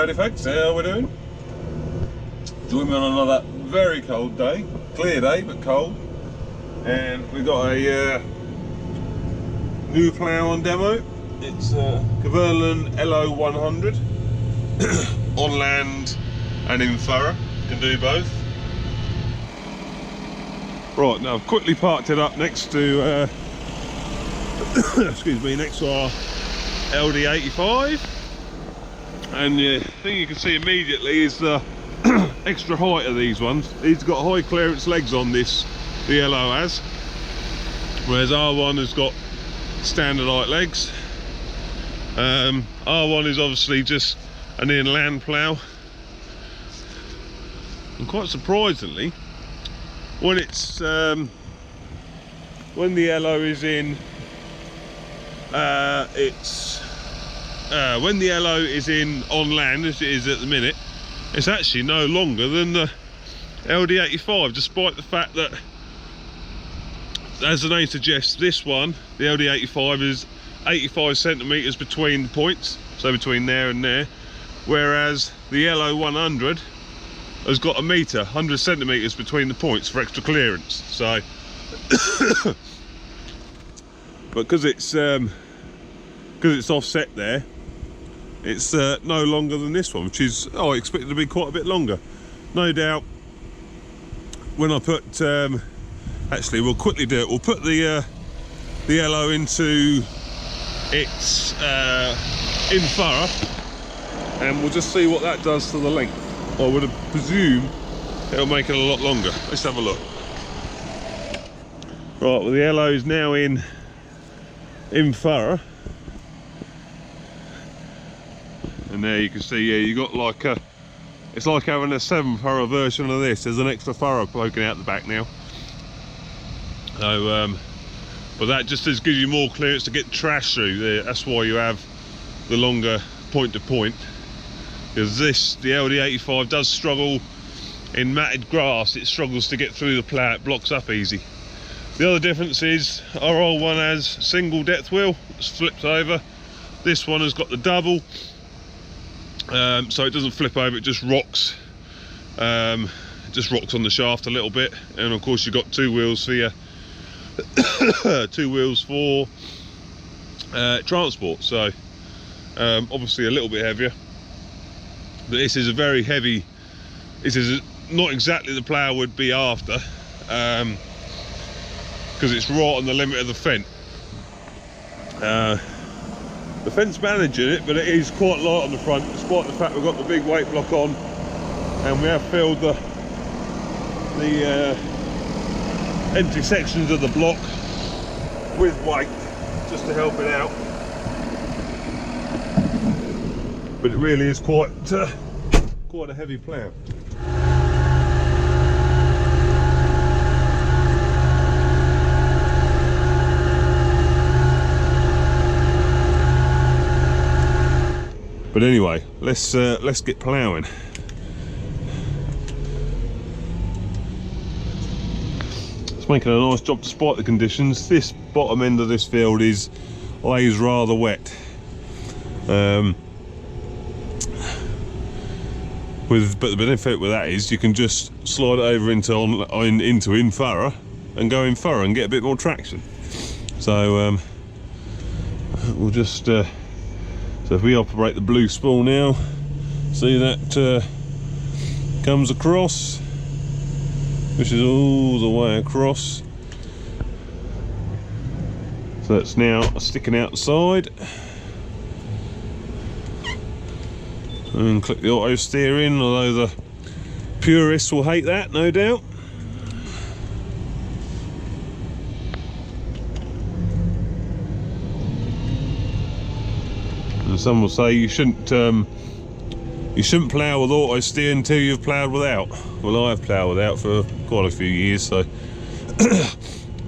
Howdy folks, how we doing? Join me on another very cold day, clear day but cold, and we got a new plough on demo. It's a Caverlan LO100 on land and in furrow, can do both. Right, now I've quickly parked it up next to excuse me, next to our LD85. And the thing you can see immediately is the extra height of these ones. These got high clearance legs on this, the LO has, whereas R1 has got standard height legs. R1 is obviously just an inland plough, and quite surprisingly, when it's when the LO is in when the LO is in on land, as it is at the minute, it's actually no longer than the LD85, despite the fact that, as the name suggests, this one, the LD85, is 85 centimetres between the points, so between there and there, whereas the LO100 has got a metre, 100 centimetres between the points for extra clearance. So but because it's offset there, it's no longer than this one, which is, I expect it to be quite a bit longer. No doubt when I put, actually we'll quickly do it, we'll put the LO into its in furrow, and we'll just see what that does to the length. I would presume it'll make it a lot longer. Let's have a look. Right, well the LO is now in furrow. And there you can see, yeah, you got like a, it's like having a 7 furrow version of this. There's an extra furrow poking out the back now. So, but that just gives you more clearance to get trash through there. That's why you have the longer point to point. Because this, the LD85 does struggle in matted grass. It struggles to get through the plough. It blocks up easy. The other difference is our old one has single depth wheel. It's flipped over. This one has got the double. So it doesn't flip over, it just rocks. Just rocks on the shaft a little bit, and of course you've got two wheels for your two wheels for transport. So obviously a little bit heavier, but this is a very heavy. This is not exactly the plough would be after, because it's right on the limit of the Fendt. The Fendt's managing it, but it is quite light on the front, despite the fact we've got the big weight block on, and we have filled the empty sections of the block with weight just to help it out. But it really is quite a heavy plough. But anyway, let's get ploughing. It's making a nice job despite the conditions. This bottom end of this field lays rather wet. But the benefit with that is you can just slide it over into in furrow and go in furrow and get a bit more traction. So we'll just. So if we operate the blue spool now, see that comes across, which is all the way across. So it's now sticking out the side. And click the auto steering, although the purists will hate that, no doubt. And some will say you shouldn't plough with auto steer until you've ploughed without. Well, I have ploughed without for quite a few years, so I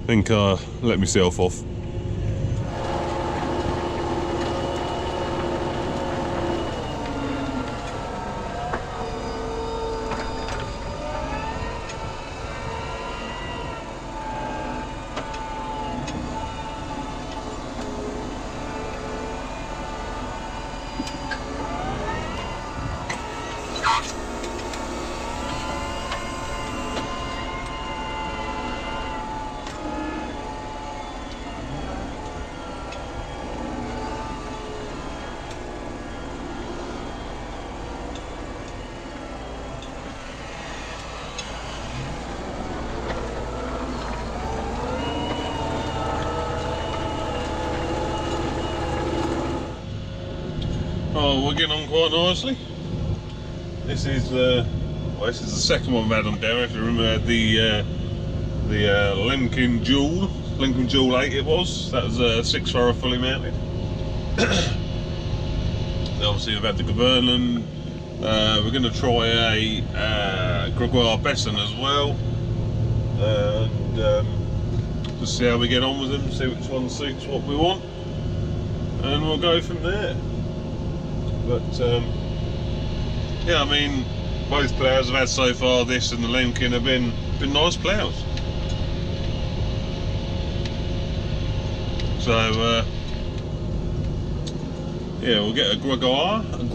think I let myself off. Oh, we're getting on quite nicely. This is the second one we've had on demo. If you remember the Lemkin Dual 8 it was. That was a 6-thrower fully mounted. Obviously we've had the Gaverland. We're going to try a Gregoire Besson as well, and just see how we get on with them, see which one suits what we want, and we'll go from there. But yeah, I mean, both ploughs I've had so far, this and the Lemkin, have been nice ploughs. So yeah, we'll get a Gregoire, and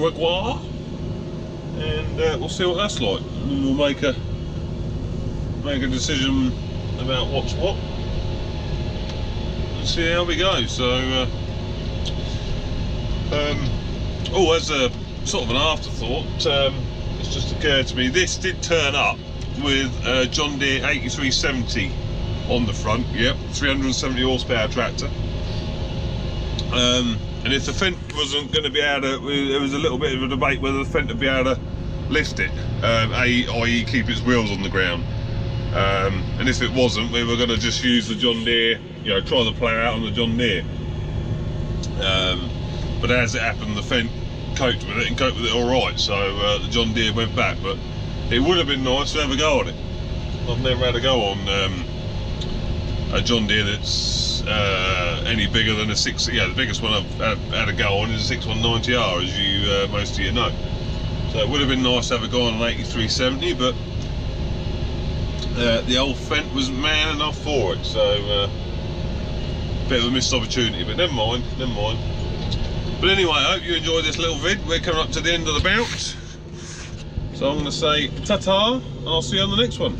we'll see what that's like. And we'll make a decision about what's what, and see how we go. So, oh, as a sort of an afterthought, it's just occurred to me, this did turn up with a John Deere 8370 on the front. Yep, 370 horsepower tractor. And if the Fendt wasn't going to be able to, there was a little bit of a debate whether the Fendt would be able to lift it, i.e. keep its wheels on the ground. And if it wasn't, we were going to just use the John Deere, you know, try the plough out on the John Deere. But as it happened, the Fendt coped with it all right, so the John Deere went back. But it would have been nice to have a go on it. I've never had a go on a John Deere that's any bigger than a 6. Yeah, the biggest one I've had a go on is a 6190R, as you most of you know. So it would have been nice to have a go on an 8370, but the old Fendt wasn't man enough for it. So bit of a missed opportunity, but never mind. But anyway, I hope you enjoyed this little vid. We're coming up to the end of the bounce, so I'm going to say ta-ta, and I'll see you on the next one.